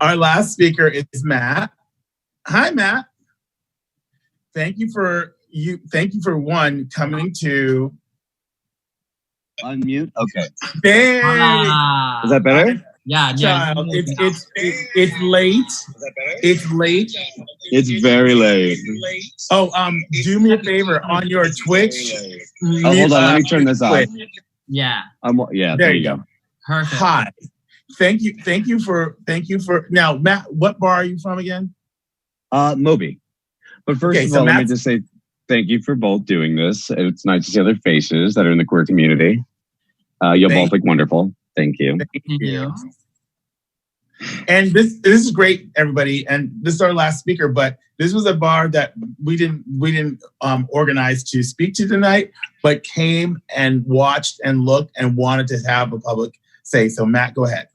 Our last speaker is Matt. Hi, Matt. Thank you for one coming to unmute. Okay. Hey. Is that better? Yeah. Child, it's late. Is that better? It's late. It's very late. Oh, do me a favor on your Twitch. Hold on, let me turn this off. Yeah. Yeah. There you go. Perfect. Hi. Thank you for now, Matt. What bar are you from again? Moby. But first of all, let me just say thank you for both doing this. It's nice to see other faces that are in the queer community. You both look wonderful. Thank you. Thank you. And this is great, everybody. And this is our last speaker, but this was a bar that we didn't organize to speak to tonight, but came and watched and looked and wanted to have a public say. So Matt, go ahead.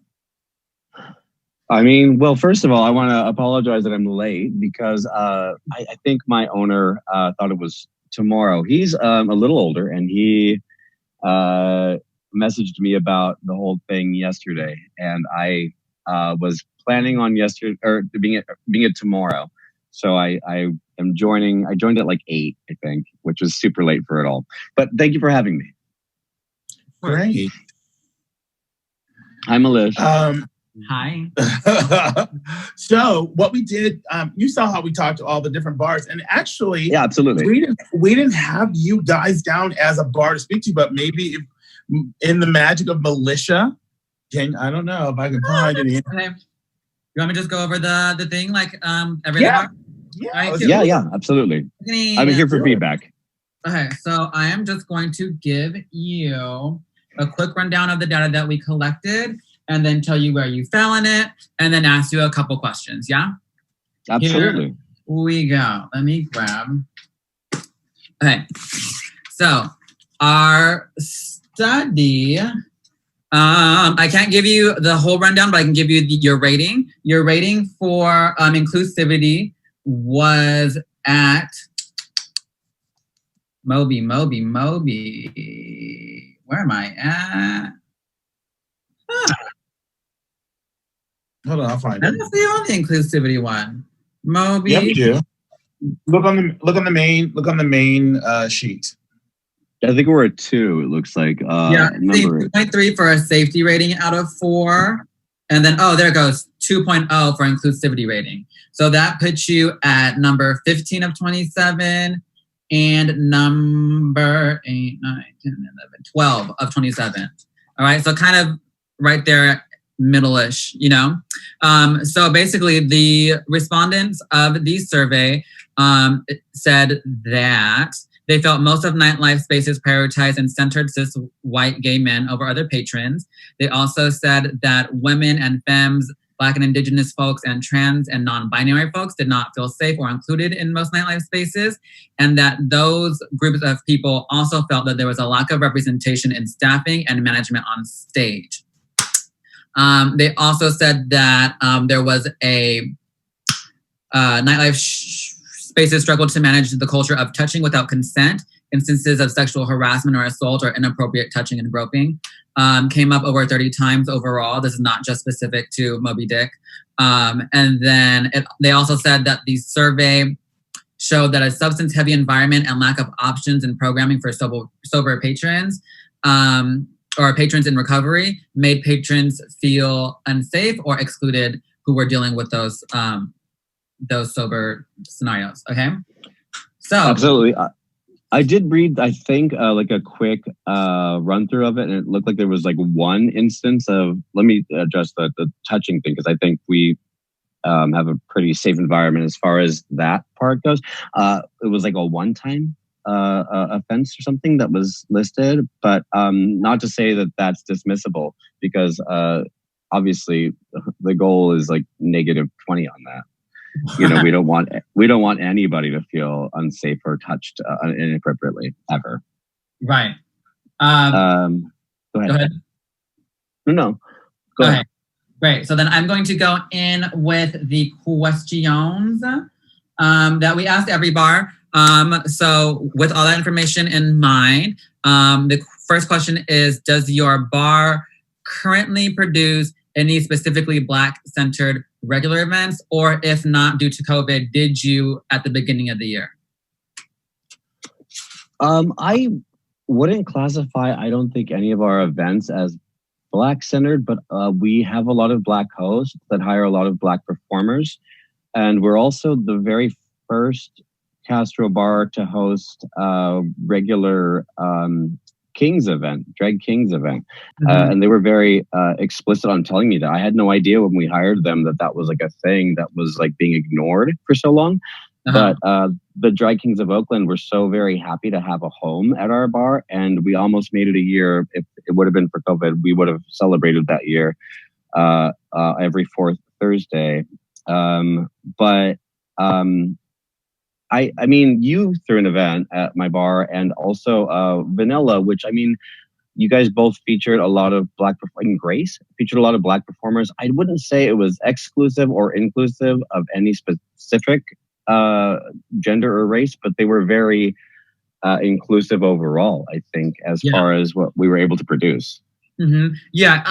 I mean, well, first of all, I want to apologize that I'm late because I think my owner thought it was tomorrow. He's a little older, and he messaged me about the whole thing yesterday, and I was planning on being it tomorrow. So I am joining. I joined at like 8, I think, which was super late for it all. But thank you for having me. Great. Hi, Militia. Hi. So what we did, you saw how we talked to all the different bars, and actually, yeah, absolutely. We didn't have you guys down as a bar to speak to, but maybe in the magic of Militia, I don't know if I can find any. Okay. You want me to just go over the thing like every bar? Yeah, absolutely. I'm here for feedback. Okay, so I am just going to give you a quick rundown of the data that we collected, and then tell you where you fell in it, and then ask you a couple questions, yeah? Absolutely. Here we go. Let me grab. Okay, so our study, I can't give you the whole rundown, but I can give you your rating. Your rating for inclusivity was at Moby. Where am I at? Hold on, I'll find it. That's the only inclusivity one. Moby. Yep, you do. Look on the main sheet. I think we're at 2. It looks like. Yeah, 2.3 for a safety rating out of 4, and then there it goes, 2.0 for inclusivity rating. So that puts you at number 15 of 27, and number 8, 9, 10, 11, 12 of 27. All right, so kind of right there, middle-ish, you know? So basically the respondents of the survey said that they felt most of nightlife spaces prioritized and centered cis white gay men over other patrons. They also said that women and femmes, Black and Indigenous folks, and trans and non-binary folks did not feel safe or included in most nightlife spaces, and that those groups of people also felt that there was a lack of representation in staffing and management on stage. They also said that there was a nightlife spaces struggled to manage the culture of touching without consent. Instances of sexual harassment or assault or inappropriate touching and groping came up over 30 times overall. This is not just specific to Moby Dick. And then they also said that the survey showed that a substance-heavy environment and lack of options in programming for sober patrons or patrons in recovery made patrons feel unsafe or excluded who were dealing with those sober scenarios. Okay, so absolutely. I did read, I think, like a quick run through of it, and it looked like there was like one instance of. Let me address the touching thing because I think we have a pretty safe environment as far as that part goes. It was like a one-time offense or something that was listed, but not to say that that's dismissible because obviously the goal is like -20 on that. You know, we don't want anybody to feel unsafe or touched inappropriately ever. Right. Go ahead. No. Go ahead. Great. So then I'm going to go in with the questions that we asked every bar. So with all that information in mind, the first question is, does your bar currently produce any specifically Black-centered regular events? Or if not, due to COVID, did you at the beginning of the year? I wouldn't classify, I don't think, any of our events as Black-centered, but we have a lot of Black hosts that hire a lot of Black performers. And we're also the very first Castro bar to host a regular Kings event, Drag Kings event. And they were very explicit on telling me that. I had no idea when we hired them that was like a thing that was like being ignored for so long. But the Drag Kings of Oakland were so very happy to have a home at our bar, and we almost made it a year. If it would have been for COVID, we would have celebrated that year every fourth Thursday. I mean, you threw an event at my bar, and also Vanilla, which, I mean, you guys both featured a lot of Black performers. Grace featured a lot of Black performers. I wouldn't say it was exclusive or inclusive of any specific gender or race, but they were very inclusive overall, I think, as far as what we were able to produce. Yeah,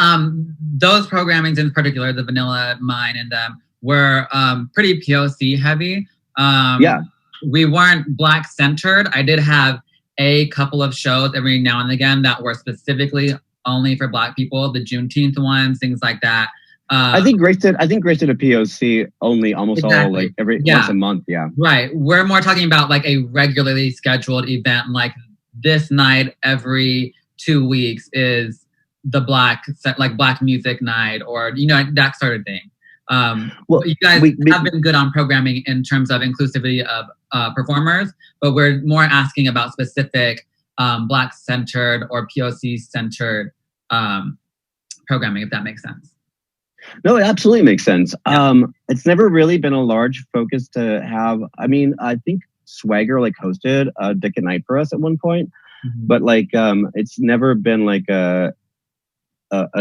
those programmings in particular, the Vanilla, mine, and them, were pretty POC heavy. We weren't Black centered. I did have a couple of shows every now and again that were specifically only for Black people, the Juneteenth ones, things like that. I think Grace did a POC only almost all like every once a month. Yeah. Right. We're more talking about like a regularly scheduled event, like this night every 2 weeks is the Black music night, or, you know, that sort of thing. Well, you guys have been good on programming in terms of inclusivity of performers, but we're more asking about specific Black centered or POC centered programming, if that makes sense. No, it absolutely makes sense. It's never really been a large focus to have. I mean, I think Swagger like hosted Dick at Night for us at one point, but like it's never been like a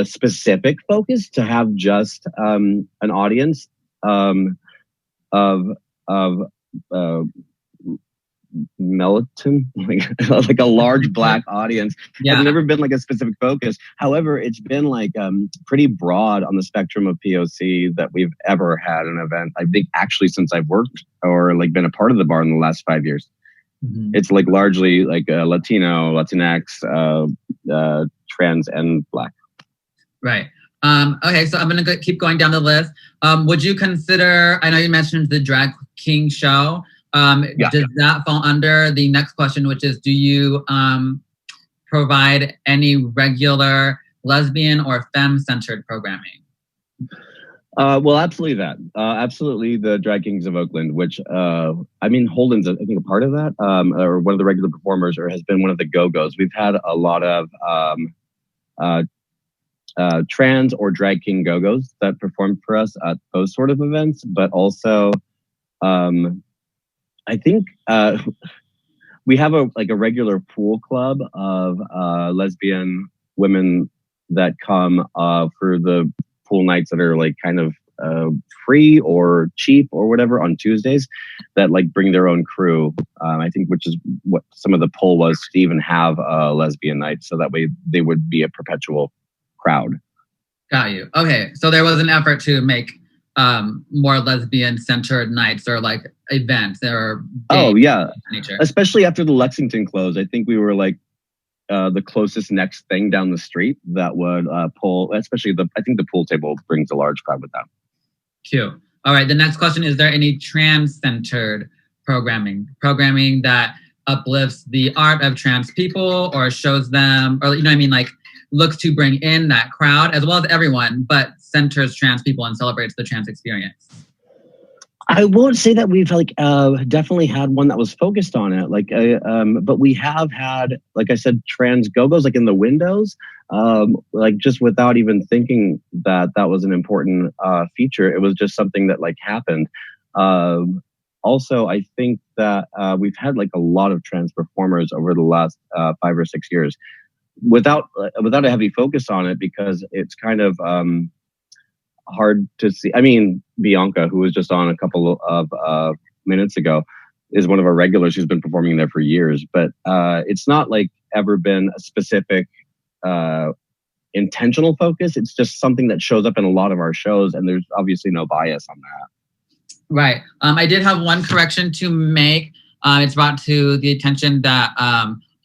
specific focus to have just an audience of militant, like a large Black audience. It's never been like a specific focus. However, it's been like pretty broad on the spectrum of POC that we've ever had an event. I think actually since I've worked or like been a part of the bar in the last 5 years, it's like largely like Latino, Latinx, trans, and Black. Right. Okay, so I'm going to keep going down the list. Would you consider, I know you mentioned the Drag King show. Does that fall under the next question, which is, do you provide any regular lesbian or femme-centered programming? Well, absolutely that. Absolutely the Drag Kings of Oakland, which, I mean, Holden's, I think, a part of that, or one of the regular performers, or has been one of the go-go's. We've had a lot of trans or drag king go-go's that performed for us at those sort of events, but also I think we have a regular pool club of lesbian women that come for the pool nights that are like kind of free or cheap or whatever on Tuesdays, that like bring their own crew. I think, which is what some of the pull was, to even have a lesbian night, so that way they would be a perpetual crowd. Got you. Okay, so there was an effort to make more lesbian-centered nights or like events that are nature. Especially after the Lexington closed. I think we were like the closest next thing down the street that would pull. Especially I think the pool table brings a large crowd with that. Cute. All right. The next question: is there any trans-centered programming that uplifts the art of trans people or shows them, or you know what I mean, like looks to bring in that crowd as well as everyone, but centers trans people and celebrates the trans experience? I won't say that we've like definitely had one that was focused on it, like but we have had, like I said, trans go-go's like in the windows, like just without even thinking that was an important feature. It was just something that like happened. Also, I think that we've had like a lot of trans performers over the last 5 or 6 years without a heavy focus on it, because it's kind of hard to see. I mean, Bianca, who was just on a couple of minutes ago, is one of our regulars who's been performing there for years. But it's not like ever been a specific intentional focus. It's just something that shows up in a lot of our shows, and there's obviously no bias on that. Right. I did have one correction to make. It's brought to the attention that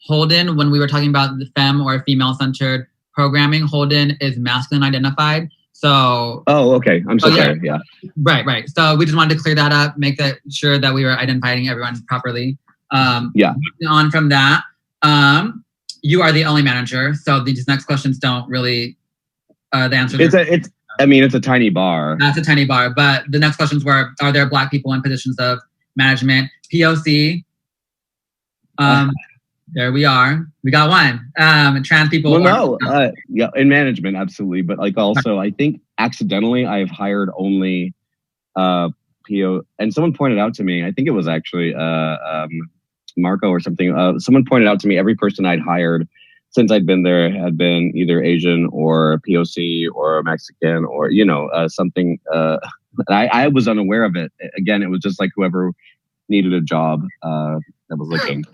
Holden, when we were talking about the femme or female-centered programming, Holden is masculine identified. So. Oh, okay. I'm so sorry. Yeah. Right. So we just wanted to clear that up, make that sure that we were identifying everyone properly. Yeah. On from that, you are the only manager, so these next questions don't really. The answer. It's a tiny bar. That's a tiny bar, but the next questions were: are there Black people in positions of management? POC. There we are. We got one. Trans people. Well, yeah, in management, absolutely. But like also, I think accidentally I've hired only PO. And someone pointed out to me, I think it was actually Marco or something. Someone pointed out to me every person I'd hired since I'd been there had been either Asian or POC or Mexican or something. I was unaware of it. Again, it was just like whoever needed a job that was looking.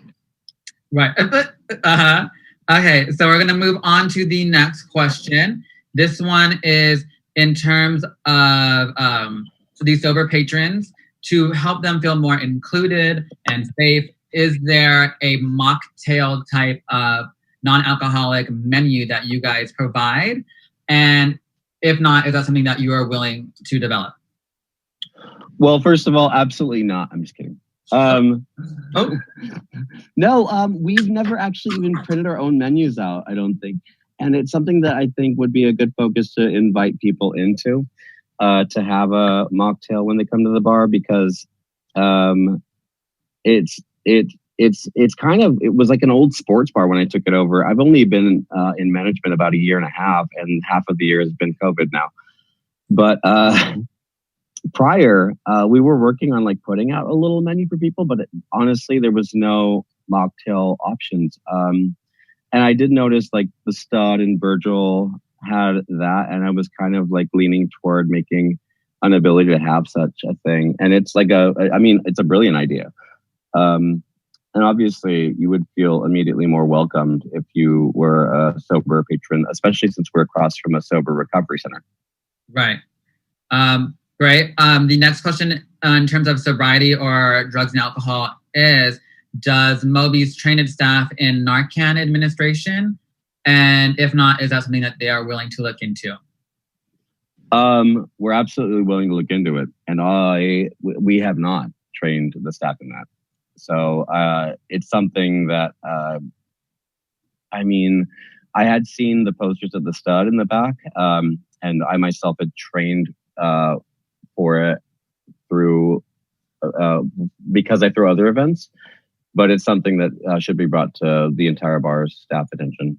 Right. Okay, so we're going to move on to the next question. This one is in terms of these sober patrons, to help them feel more included and safe. Is there a mocktail type of non-alcoholic menu that you guys provide? And if not, is that something that you are willing to develop? Well, first of all, absolutely not. I'm just kidding. No, we've never actually even printed our own menus out, I don't think. And it's something that I think would be a good focus to invite people into, to have a mocktail when they come to the bar, because it was like an old sports bar when I took it over. I've only been in management about a year and a half, and half of the year has been COVID now. But prior, we were working on like putting out a little menu for people, but honestly, there was no mocktail options. And I did notice like the Stud and Virgil had that, and I was kind of like leaning toward making an ability to have such a thing. And it's like it's a brilliant idea. And obviously, you would feel immediately more welcomed if you were a sober patron, especially since we're across from a sober recovery center. Right. Great. The next question in terms of sobriety or drugs and alcohol is, does Moby's trained staff in Narcan administration? And if not, is that something that they are willing to look into? We're absolutely willing to look into it. And we have not trained the staff in that. So it's something that, I had seen the posters of the Stud in the back, and I myself had trained for it through because I throw other events, but it's something that should be brought to the entire bar's staff attention.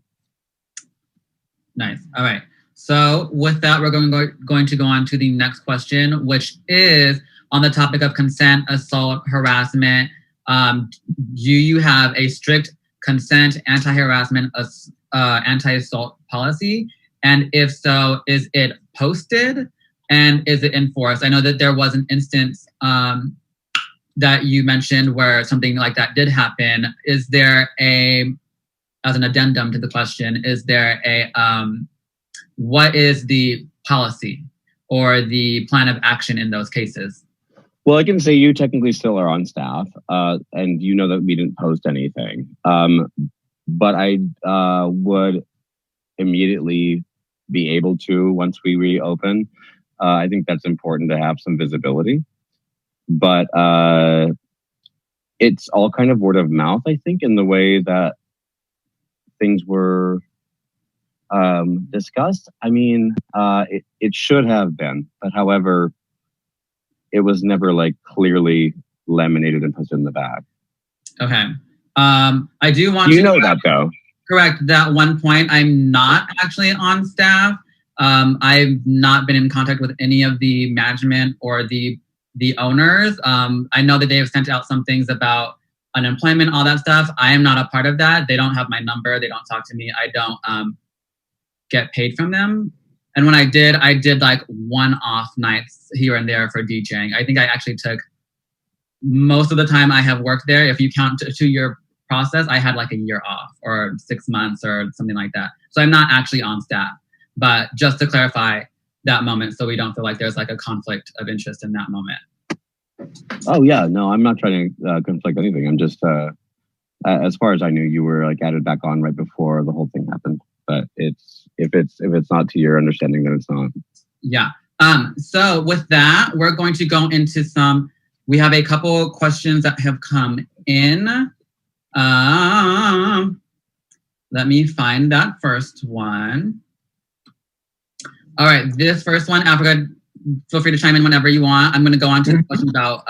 Nice. All right. So with that, we're going to go on to the next question, which is on the topic of consent, assault, harassment. Do you have a strict consent, anti-harassment, anti-assault policy? And if so, is it posted and is it enforced? I know that there was an instance that you mentioned where something like that did happen. Is there as an addendum to the question, is there what is the policy or the plan of action in those cases? Well, I can say you technically still are on staff, and you know that we didn't post anything. But I would immediately be able to once we reopen. I think that's important to have some visibility. But it's all kind of word of mouth, I think, in the way that things were discussed. It should have been, but however, it was never like clearly laminated and posted in the bag. Okay. I do want to know that though. Correct that one point. I'm not actually on staff. I've not been in contact with any of the management or the owners. I know that they have sent out some things about unemployment, all that stuff. I am not a part of that. They don't have my number. They don't talk to me. I don't get paid from them. And when I did like one-off nights here and there for DJing. I think I actually took most of the time I have worked there. If you count a 2-year process, I had like a year off or 6 months or something like that. So I'm not actually on staff. But just to clarify that moment so we don't feel like there's like a conflict of interest in that moment. Oh yeah, no, I'm not trying to conflict anything. I'm just, as far as I knew, you were like added back on right before the whole thing happened. But if it's not to your understanding, then it's not. Yeah. So with that, we're going to go into we have a couple questions that have come in. Let me find that first one. All right, this first one, Afrika, feel free to chime in whenever you want. I'm going to go on to the question about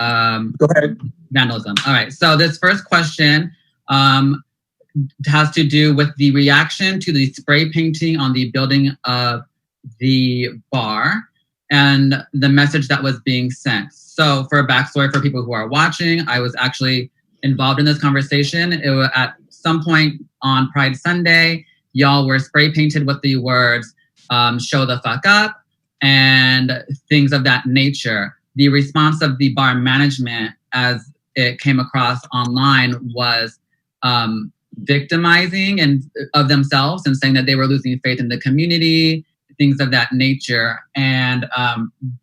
Go ahead. vandalism. All right, so this first question has to do with the reaction to the spray painting on the building of the bar and the message that was being sent. So for a backstory for people who are watching, I was actually involved in this conversation. It was at some point on Pride Sunday, y'all were spray painted with the words, show the fuck up, and things of that nature. The response of the bar management as it came across online was victimizing and of themselves and saying that they were losing faith in the community, things of that nature. And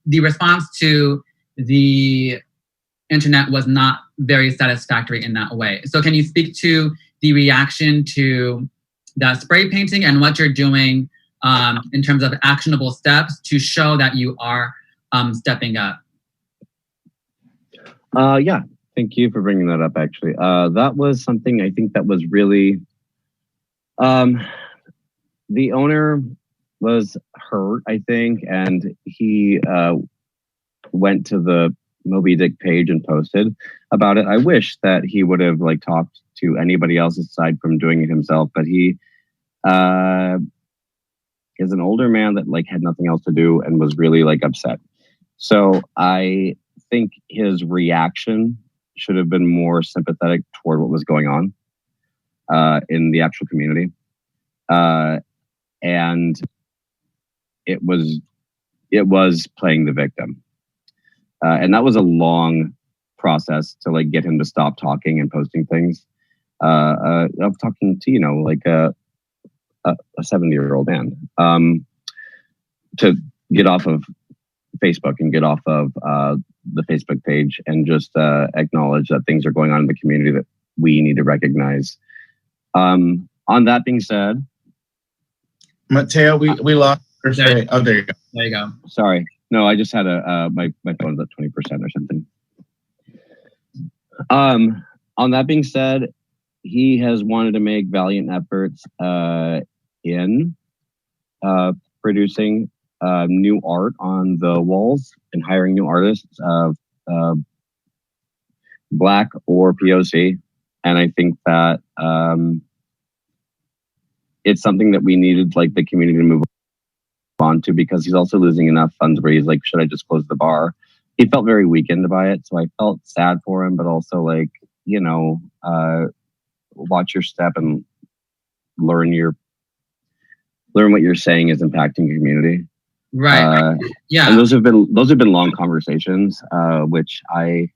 the response to the internet was not very satisfactory in that way. So can you speak to the reaction to that spray painting and what you're doing in terms of actionable steps to show that you are stepping up? Yeah, thank you for bringing that up, actually. That was something I think that was really... the owner was hurt, I think, and he went to the Moby page and posted about it. I wish that he would have like talked to anybody else aside from doing it himself, but he is an older man that like had nothing else to do and was really like upset. So I think his reaction should have been more sympathetic toward what was going on in the actual community. And it was playing the victim. And that was a long process to like get him to stop talking and posting things. Of talking to, like a 70-year-old man, to get off of Facebook and get off of the Facebook page and just acknowledge that things are going on in the community that we need to recognize. On that being said, Mateo, we lost your say. Oh, there you go. There you go. Sorry. No, I just had my phone's at 20% or something. On that being said, he has wanted to make valiant efforts in producing new art on the walls and hiring new artists, Black or POC. And I think that it's something that we needed like the community to move on to, because he's also losing enough funds where he's like, should I just close the bar? He felt very weakened by it. So I felt sad for him, but also like, watch your step and learn what you're saying is impacting your community. Right. Yeah. And those have been long conversations, which I'm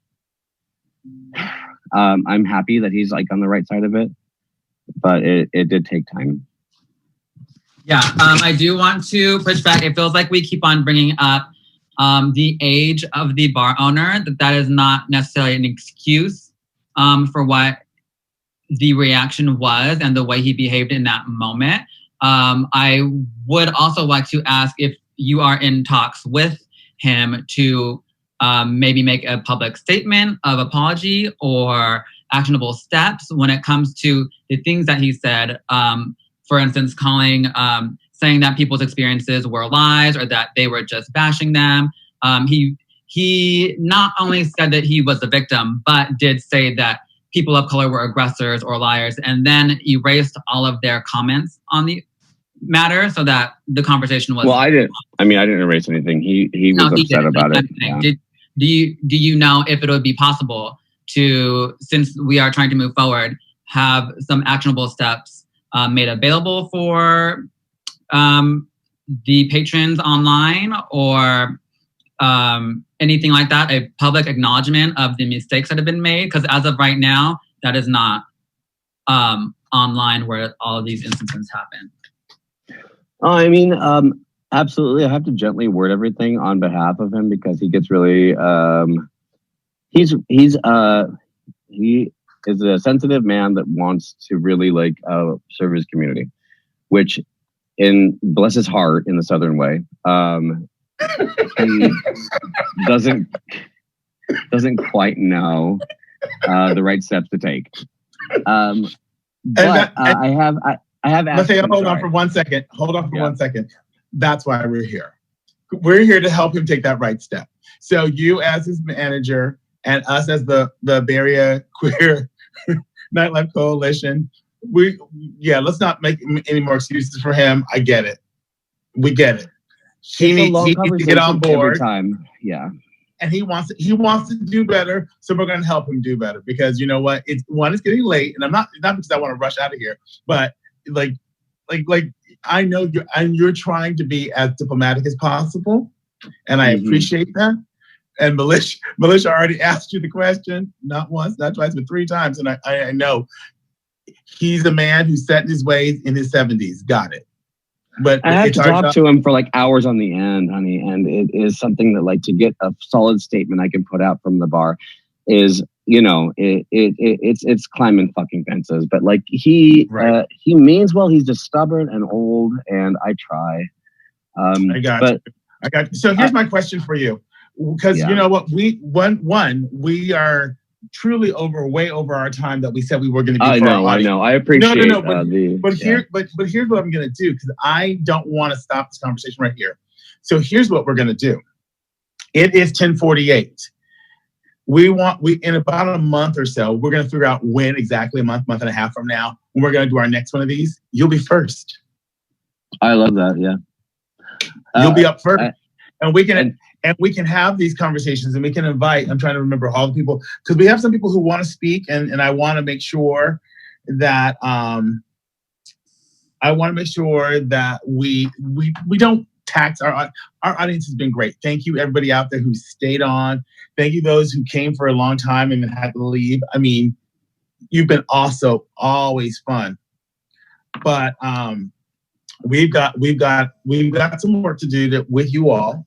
happy that he's like on the right side of it, but it did take time. Yeah, I do want to push back. It feels like we keep on bringing up the age of the bar owner, that is not necessarily an excuse for what the reaction was and the way he behaved in that moment. I would also like to ask if you are in talks with him to maybe make a public statement of apology or actionable steps when it comes to the things that he said. For instance, saying that people's experiences were lies or that they were just bashing them. He not only said that he was the victim, but did say that people of color were aggressors or liars, and then erased all of their comments on the matter so that the conversation was... Well, I didn't erase anything. He was upset about it. Yeah. Do you know if it would be possible to, since we are trying to move forward, have some actionable steps made available for the patrons online, or anything like that, a public acknowledgement of the mistakes that have been made? Because as of right now, that is not online where all of these instances happen. Oh, I mean, absolutely. I have to gently word everything on behalf of him because he gets really, he is a sensitive man that wants to really serve his community, which in bless his heart in the Southern way, he doesn't quite know the right steps to take. But I have asked Mateo, him, hold on for 1 second. Hold on for 1 second. That's why we're here. We're here to help him take that right step. So you as his manager and us as the Bay Area Queer Nightlife Coalition, let's not make any more excuses for him. I get it. We get it. He needs to get on board every time. Yeah. And he wants to do better, so we're going to help him do better because you know what? It's getting late, and I'm not because I want to rush out of here, but like I know you're trying to be as diplomatic as possible, and I appreciate that. And Militia already asked you the question, not once, not twice, but 3 times, and I know he's a man who's set in his ways in his 70s. Got it. But I have to talk to him for hours on the end, honey, and it is something that to get a solid statement I can put out from the bar is, it's climbing fucking fences. But he means well. He's just stubborn and old, and I try. I got you. So here's my question for you, because you know what, we are truly way over our time that we said we were going to be. I know. I appreciate. But here's what I'm going to do, because I don't want to stop this conversation right here. So here's what we're going to do. It is 10:48. We in about a month or so, we're going to figure out when exactly, a month and a half from now, when we're going to do our next one of these. You'll be first. I love that. Yeah. You'll be up first, and we can have these conversations, and we can invite. I'm trying to remember all the people, because we have some people who want to speak, and I want to make sure that we don't tax our audience. Has been great. Thank you everybody out there who stayed on. Thank you those who came for a long time and had to leave. I mean, you've been also always fun, but we've got some work to do with you all.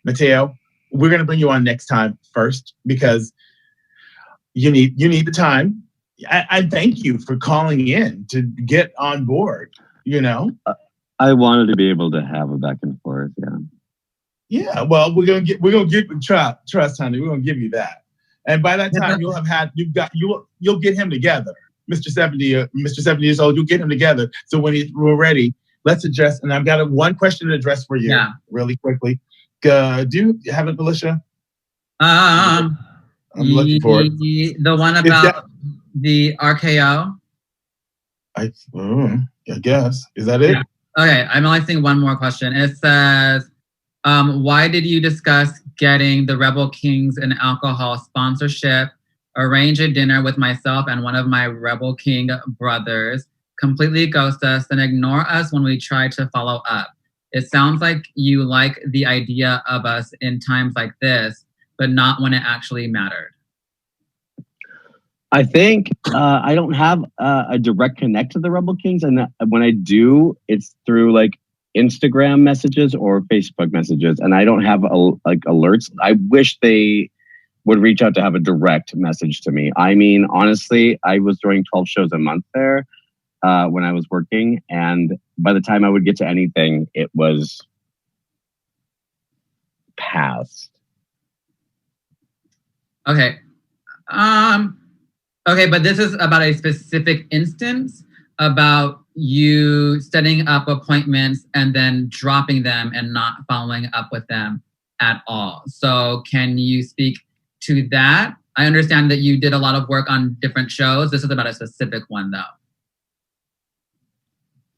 Mateo, we're going to bring you on next time first, because you need the time. I thank you for calling in to get on board. I wanted to be able to have a back and forth. Yeah. Well, we're gonna give trust, honey. We're gonna give you that, and by that time you'll get him together, Mr. 70 years old. You'll get him together. So when we're ready, let's address. And I've got one question to address for you, really quickly. Do you have it, Militia? I'm looking for it. The one about the RKO. I guess. Is that it? Yeah. Okay, I'm only seeing one more question. It says, why did you discuss getting the Rebel Kings and alcohol sponsorship, arrange a dinner with myself and one of my Rebel King brothers, completely ghost us, and ignore us when we try to follow up? It sounds like you like the idea of us in times like this, but not when it actually mattered. I think I don't have a direct connect to the Rebel Kings, and when I do, it's through Instagram messages or Facebook messages, and I don't have alerts. I wish they would reach out to have a direct message to me. I mean, honestly, I was doing 12 shows a month there when I was working, and by the time I would get to anything, it was past. Okay. Okay, but this is about a specific instance about you setting up appointments and then dropping them and not following up with them at all. So can you speak to that? I understand that you did a lot of work on different shows. This is about a specific one, though.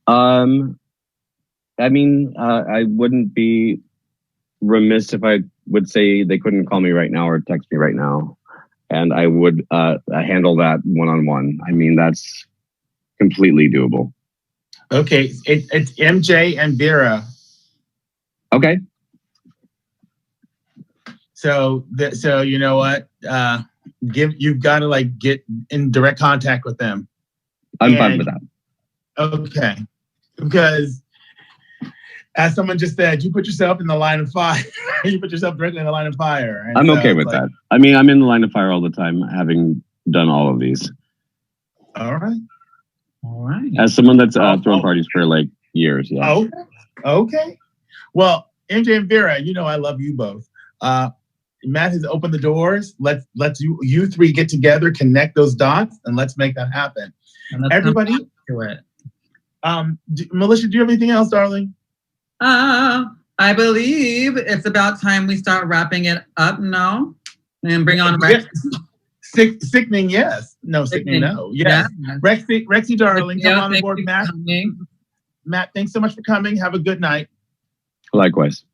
I mean, I wouldn't be remiss if I would say they couldn't call me right now or text me right now, and I would handle that one-on-one. I mean, that's completely doable. Okay, it's MJ and Vera. Okay. So you know what? You've got to get in direct contact with them. I'm fine with that. Okay, because as someone just said, you put yourself in the line of fire. You put yourself directly in the line of fire. And I'm so okay it's with like, that. I mean, I'm in the line of fire all the time, having done all of these. All right. All right. As someone that's thrown parties for like years, yeah. Oh, okay. Well, MJ and Vera, you know I love you both. Matt has opened the doors. Let's you three get together, connect those dots, and let's make that happen. Everybody, do it. Militia, do you have anything else, darling? I believe it's about time we start wrapping it up now and bring on Rex. Sickening, yes. No, sickening, no. Yes. Yeah. Rexy, darling, come on board. Matt, thanks so much for coming. Have a good night. Likewise.